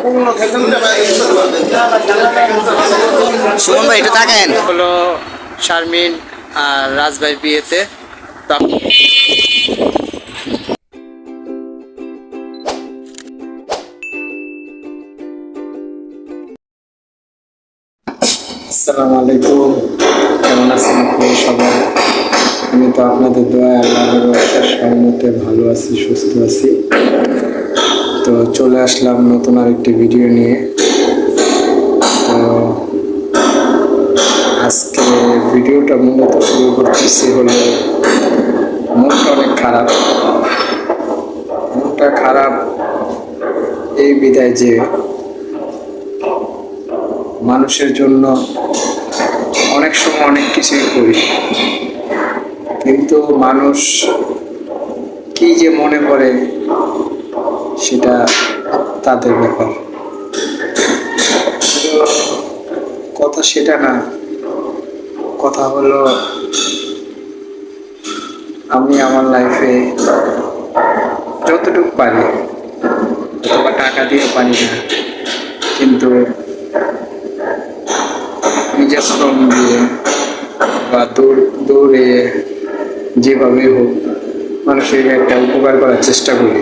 সুমন ভাই একটু তাকায়েন। হলো শারমিন আর রাজভাইয়ের বিয়েতে। আসসালামু আলাইকুম, কেমন আছেন আপনি সবাই? আমি তো আপনাদের দোয়ায় আল্লাহর রহমতে ভালো আছি, সুস্থ আছি। তো চলে আসলাম নতুন আরেকটি ভিডিও নিয়ে। তো আজকে ভিডিওটা মূলত শুরু করতেছি হলো, মনটা অনেক খারাপ। মনটা খারাপ এই বিদায় যে মানুষের জন্য অনেক সময় অনেক কিছুই করি, কিন্তু মানুষ কি যে মনে করে সেটা তাদের ব্যাপার। কথা সেটা না, কথা হলো আমি আমার লাইফে যতটুকু পারি, অথবা টাকা দিয়ে পারি না, কিন্তু নিজের শ্রম দিয়ে বা দৌড়ে যেভাবে হোক মানুষের একটা উপকার করার চেষ্টা করি।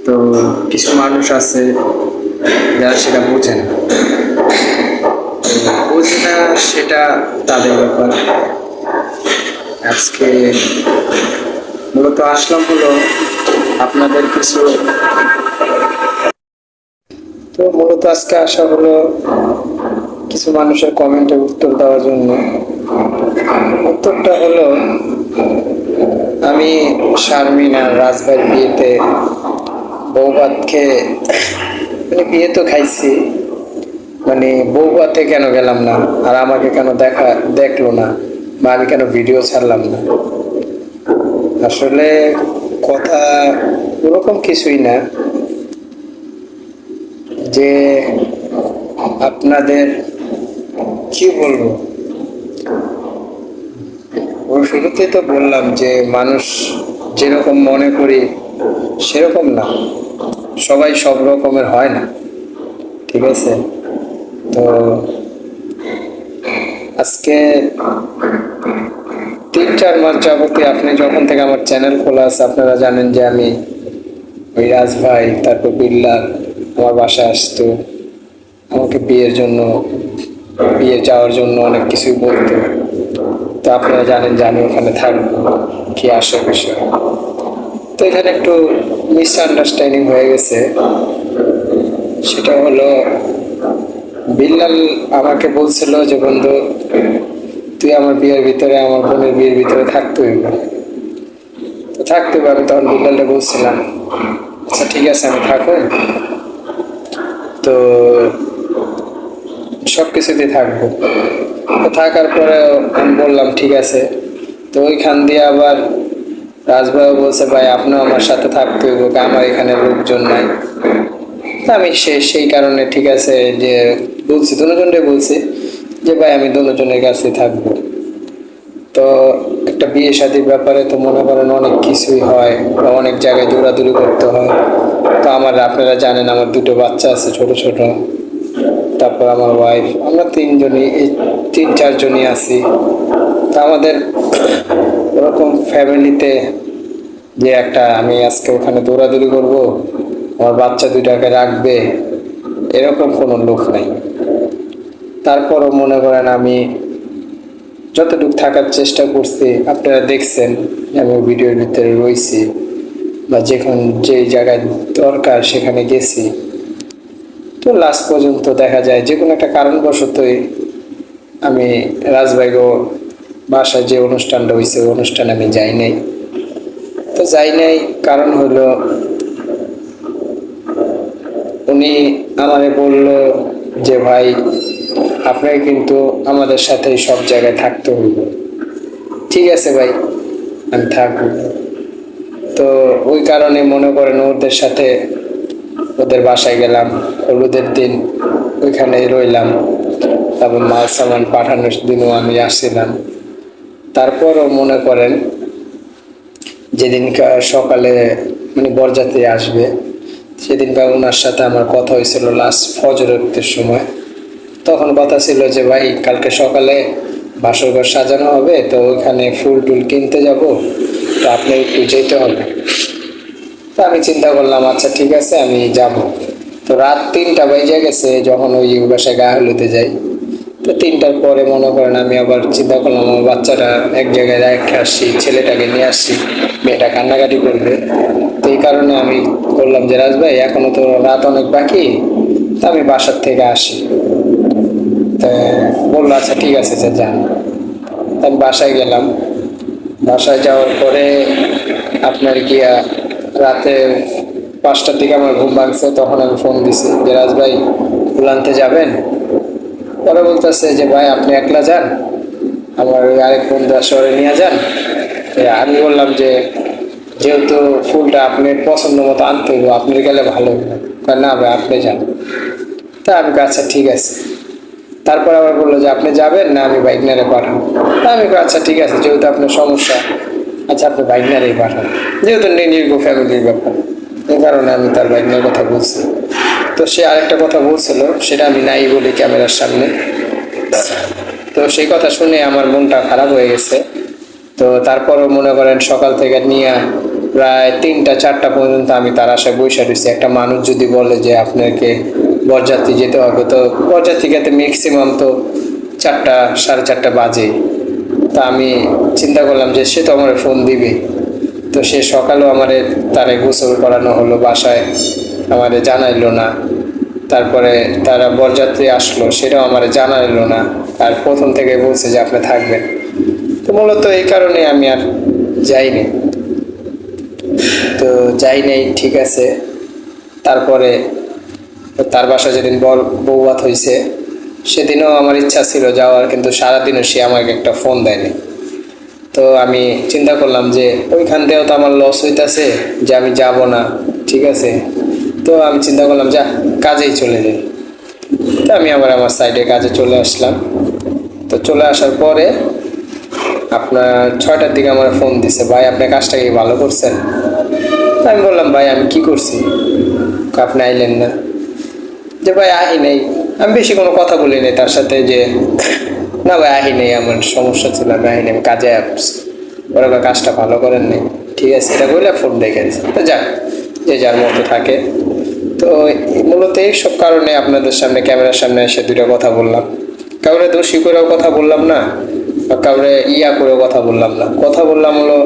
তো কিছু মানুষ আছে যারা সেটা বোঝে না, বোঝে না সেটা তাদের ব্যাপার। আজকে মূলত আসলাম হলো আপনাদের কিছু, তো মূলত আজকে আসা হলো কিছু মানুষের কমেন্টের উত্তর দেওয়ার জন্য। উত্তরটা হলো, আমি শারমিন আর রাজভাইয়ের বিয়েতে বউ ভাত খেয়ে, মানে বিয়ে তো খাইছি, মানে বউ ভাতে কেন গেলাম না, আর আমাকে কেন দেখলো না, বা আমি কেন ভিডিও ছাড়লাম না। আসলে কথা ওরকম কিছুই না, যে আপনাদের কি বলবো, ওই শুরুতেই তো বললাম যে মানুষ যেরকম মনে করি সেরকম না, সবাই সব রকমের হয় না, ঠিক আছে? তো আজকে 3-4 মাস যাবতীয় আপনি যখন থেকে আমার চ্যানেল খোলা আছে, আপনারা জানেন যে আমি ওই রাজ ভাই, তারপর বিল্লাল আমার বাসায় আসতো, আমাকে বিয়ে যাওয়ার জন্য অনেক কিছুই বলতো। তো আপনারা জানেন যে আমি ওখানে থাকবো, কি আসার বিষয়। তো এখানে একটু মিসআন্ডারস্ট্যান্ডিং হয়ে গেছে। সেটা হলো, বিল্লাল আমাকে বলছিল যে বন্ধু, তুই আমার বিয়ের ভিতরে, আমার বোনের বিয়ের ভিতরে থাকতে হইব। তো থাকতে হবে। আমি তখন বিল্লালটা বলছিলাম, আচ্ছা ঠিক আছে আমি থাকো, তো সব কিছুতেই থাকবো। তো থাকার পরে আমি বললাম ঠিক আছে। তো ওইখান দিয়ে আবার রাজভাইও বলছে, ভাই আপনিও আমার সাথে থাকতে হইব, আমার এখানে লোকজন নাই। আমি সেই কারণে ঠিক আছে যে বলছি, দুজনকে বলছি যে ভাই আমি দুজনের কাছে থাকবো। তো একটা বিয়ে শাদীর ব্যাপারে তো মনে করেন অনেক কিছুই হয়, বা অনেক জায়গায় দৌড়াদৌড়ি করতে হয়। তো আপনারা জানেন আমার 2টো বাচ্চা আছে, ছোট ছোট। তারপর আমার ওয়াইফ, আমরা 3জনই, এই 3-4 জনই আছি। তো আমাদের ওরকম ফ্যামিলিতে যে একটা আমি আজকে ওখানে দৌড়াদৌড়ি করব, আমার বাচ্চা 2টাকে রাখবে, এরকম কোনো লোক নাই। তারপরও মনে করেন আমি যতটুকু থাকার চেষ্টা করছি, আপনারা দেখছেন আমি ভিডিওর ভিতরে রয়েছি, বা যে জায়গায় দরকার সেখানে গেছি। তো লাস্ট পর্যন্ত দেখা যায় যে কোনো একটা কারণবশতই আমি রাজভাইগো বাসায় যে অনুষ্ঠানটা হয়েছে ওই অনুষ্ঠানে আমি যাই নাই। তো যাই নাই কারণ হলো, উনি আমারে বলল যে ভাই আপনাকে কিন্তু আমাদের সাথে সব জায়গায় থাকতে হইবে। ঠিক আছে ভাই, আমি থাকবো। তো ওই কারণে মনে করেন ওদের সাথে ওদের বাসায় গেলাম, হলুদের দিন ওইখানেই রইলাম। তারপর মাল সামান পাঠানোর দিনও আমি আসছিলাম। তারপরও মনে করেন যেদিনকার সকালে মানে বরযাত্রী আসবে, সেদিনকার ওনার সাথে আমার কথা হয়েছিল লাস্ট ফজরের সময়। তখন কথা ছিল যে ভাই কালকে সকালে বাসর ঘর সাজানো হবে, তো ওইখানে ফুল টুল কিনতে যাব, তো আপনি একটু যেতে হবে। তো আমি চিন্তা করলাম আচ্ছা ঠিক আছে আমি যাব। তো রাত 3টা বেজে গেছে যখন ওই বাসায় গা হলুদে যাই। তো 3টার পরে মনে করেন আমি আবার চিন্তা করলাম আমার বাচ্চাটা এক জায়গায় রেখে আসছি, ছেলেটাকে নিয়ে আসছি, মেয়েটা কান্নাকাটি করবে। তো এই কারণে আমি বললাম যে রাজ ভাই এখনো তো রাত অনেক বাকি, তা আমি বাসার থেকে আসি। তা বললো আচ্ছা ঠিক আছে যে যান। তা আমি বাসায় গেলাম। বাসায় যাওয়ার পরে আপনার গিয়া রাতে 5টার দিকে আমার ঘুম ভাঙছে, তখন আমি ফোন দিছি যে রাজ ভাই ফুল আনতে যাবেন? পরে বলতেছে যে ভাই আপনি একলা যান, আমার ওই আরেক বন্ধু শহরে নিয়ে যান। তো আমি বললাম যে যেহেতু ফুলটা আপনার পছন্দ মতো আনতে হইব, আপনি গেলে ভালো হবে। না ভাই আপনি যান। তা আমি আচ্ছা ঠিক আছে। তারপর আবার বললো যে আপনি যাবেন না আমি বাইক নিয়ে পাঠাবো। তা আমি আচ্ছা ঠিক আছে, যেহেতু আপনার সমস্যা, আচ্ছা আপনি বাইক নিয়েই পাঠান, যেহেতু নির্গ ফ্যামিলির ব্যাপার। এই কারণে আমি তার বাইক নিয়ে কথা বলছি। তো সে আরেকটা কথা বলছিল, সেটা আমি নাই বলি ক্যামেরার সামনে। তো সেই কথা শুনে আমার মনটা খারাপ হয়ে গেছে। তো তারপরও মনে করেন সকাল থেকে নিয়ে প্রায় 3টা 4টা পর্যন্ত আমি তার আশায় বসে রয়েছি। একটা মানুষ যদি বলে যে আপনাকে বরযাত্রী যেতে হবে, তো বরযাত্রী গেতে ম্যাক্সিমাম তো 4টা 4:30 বাজে। তা আমি চিন্তা করলাম যে সে তো আমার ফোন দিবে। তো সে সকালেও আমারে তারে গোসল করানো হলো বাসায়, আমারে জানাইলো না। তারপরে তারা বরযাত্রী আসলো, সেটাও আমারে জানাইলো না। আর প্রথম থেকে বলছে যে আপনি থাকবেন। তো মূলত এই কারণে আমি আর যাইনি। তো যাই নাই ঠিক আছে। তারপরে তার বাসা যেদিন বৌভাত হয়েছে সেদিনও আমার ইচ্ছা ছিল যাওয়ার, কিন্তু সারাদিনও সে আমাকে একটা ফোন দেয়নি। তো আমি চিন্তা করলাম যে ওইখান থেকেও তো আমার লস হইতাছে, যে আমি যাব না, ঠিক আছে। তো আমি চিন্তা করলাম যা কাজেই চলে যাই। তো আমি আবার আমার সাইডে কাজে চলে আসলাম। তো চলে আসার পরে আপনার 6টার দিকে আমার ফোন দিছে, ভাই আপনি কাজটা কি ভালো করছেন? আমি বললাম ভাই আমি কি করছি, আপনি আইলেন না? যে ভাই আহি নাই। আমি বেশি কোনো কথা বলি নাই তার সাথে, যে না ভাই আহি নেই, আমার সমস্যা ছিল, আমি আহি নেই, আমি কাজে আসছি। ওরা কাজটা ভালো করেন নাই, ঠিক আছে এটা বলে ফোন রেখে দিচ্ছে। তো যাক, যে যার মতো থাকে। তো মূলত এইসব কারণে আপনাদের সামনে ক্যামেরার সামনে এসে দুটো কথা বললাম। কাউরে দোষী করেও কথা বললাম না, বা কাউরে ইয়া করেও কথা বললাম না। কথা বললাম হলো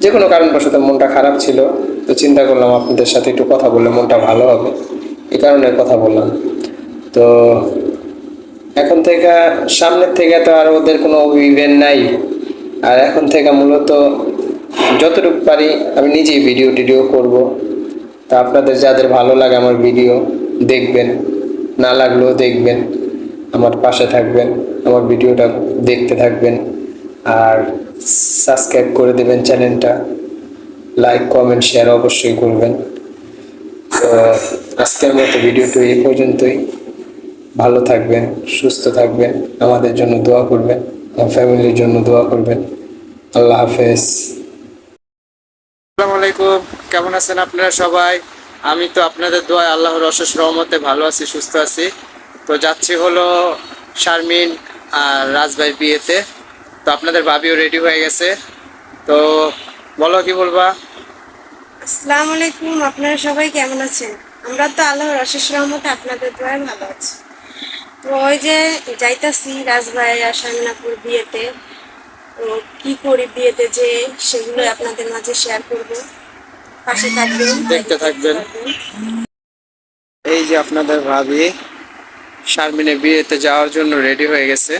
যে কোনো কারণবশত মনটা খারাপ ছিল, তো চিন্তা করলাম আপনাদের সাথে একটু কথা বললে মনটা ভালো হবে, এই কারণে কথা বললাম। তো এখন থেকে সামনের থেকে তো আর ওদের কোনো ইভেন্ট নাই। আর এখন থেকে মূলত যতটুকু পারি আমি নিজেই ভিডিও টিডিও করব। তা আপনাদের যাদের ভালো লাগে আমার ভিডিও দেখবেন, না লাগলেও দেখবেন, আমার পাশে থাকবেন, আমার ভিডিওটা দেখতে থাকবেন। আর সাবস্ক্রাইব করে দেবেন চ্যানেলটা, লাইক কমেন্ট শেয়ার অবশ্যই করবেন। তো আজকের মতো ভিডিওটি এই পর্যন্তই। ভালো থাকবেন, সুস্থ থাকবেন, আমাদের জন্য দোয়া করবেন, আমার ফ্যামিলির জন্য দোয়া করবেন। আল্লাহ হাফেজ। আসসালামু আলাইকুম, কেমন আছেন আপনারা সবাই? আমি তো আপনাদের দোয়ায় আল্লাহর অশেষ রহমতে ভালো আছি, সুস্থ আছি। তো যাচ্ছি হলো শারমিন আর রাজভাইয়ের বিয়েতে। তো আপনাদের ভাবিও রেডি হয়ে গেছে। তো বলো কি বলবা? আসসালামু আলাইকুম, আপনারা সবাই কেমন আছেন? আমরা তো আল্লাহর অশেষ রহমতে আপনাদের দোয়ায় ভালো আছি। তো ওই যে যাইতাছি রাজভাই আর শামিনাপুর বিয়েতে। তো কি করি বিয়েতে, যে সেগুলো আপনাদের মাঝে শেয়ার করব। পাশে থাকবেন, দেখতে থাকবেন। এই যে আপনাদের ভাবি শারমিনের বিয়েতে যাওয়ার জন্য রেডি হয়ে গেছে।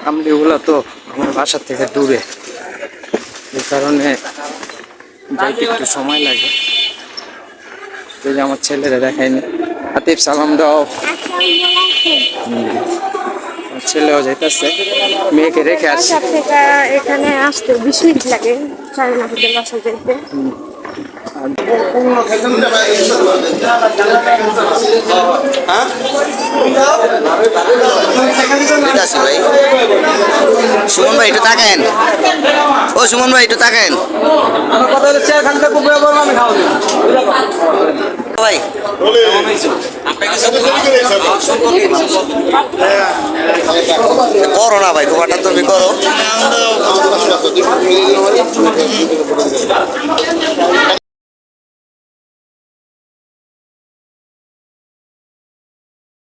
আমলিগুলা তো আমার বাসার থেকে দূরে, এই কারণে যাইতে একটু সময় লাগে। তো যে আমার ছেলেরা দেখায়নি। আতিফ সালাম দাও। আমার ছেলেও যাইতেছে, মেয়েকে রেখে আসছে। বাসা থেকে এখানে আসতে 20 মিনিট লাগে, শামিনাপুরের বাসা যেতে। ঠিক আছে ভাই। সুমন ভাই একটু তাকায়েন, ও সুমন ভাই একটু তাকায়েন ভাই। করো না ভাই, দোকানটা তুমি করো।